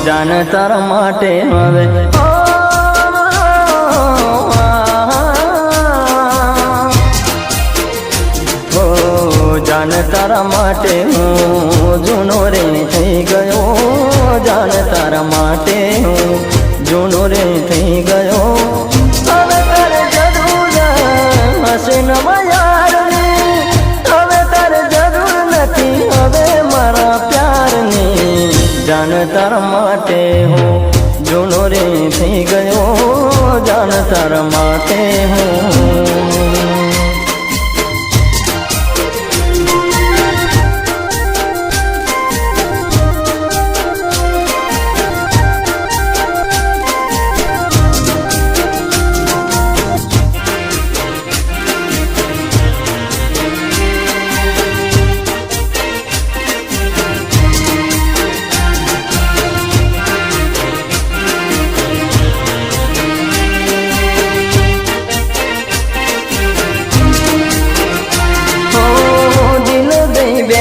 જાન તારા માટે હવે જાન તારા માટે હું જૂનો રે થઈ ગયો જાન તારા માટે હું જૂનો રે થઈ ગયો હવે તારે જરૂર હશે નવા યારની હવે તારે જરૂર નથી હવે મારા પ્યારની જાન તારા માટે હું જૂનો રે થઈ ગયો જાન તારા માટે હું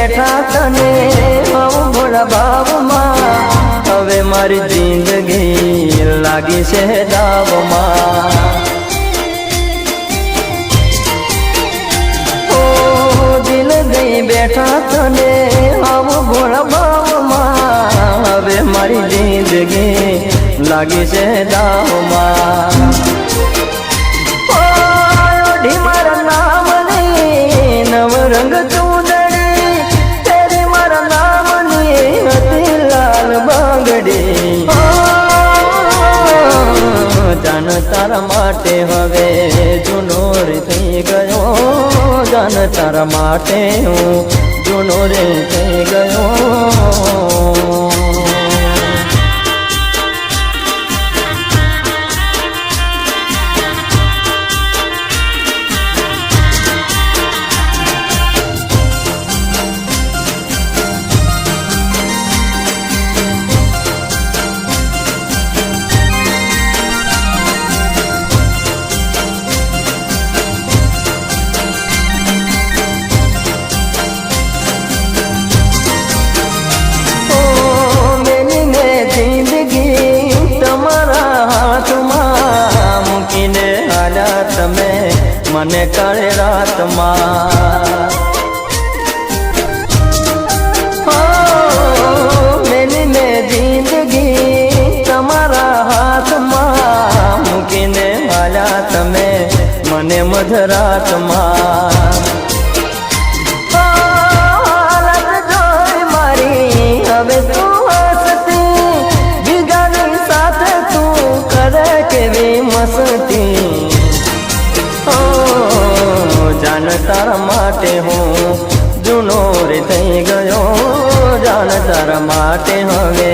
બેઠા તને હું ભોળા ભાવમાં હવે મારી જિંદગી લાગી છે દાવમાં ઓ દિલ દઈ બેઠા તને હું ભોળા ભાવમાં હવે મારી જિંદગી લાગી છે દાવમાં મારા નામની નવરંગ જાન તારા માટે હવે જૂનો રે થઈ ગયો જાન તારા માટે હું જૂનો રે થઈ ગયો તમે મને કાળે રાતમાં મેલી ને જિંદગી તમારા હાથમાં મૂકીને હાલ્યા તમે મને મધરાતમાં મારી હવે તું હસતી બીજાની સાથે તું કરે કેવી મસ્તી જાન તારા માટે હું જૂનો રે થઈ ગયો જાન તારા માટે હવે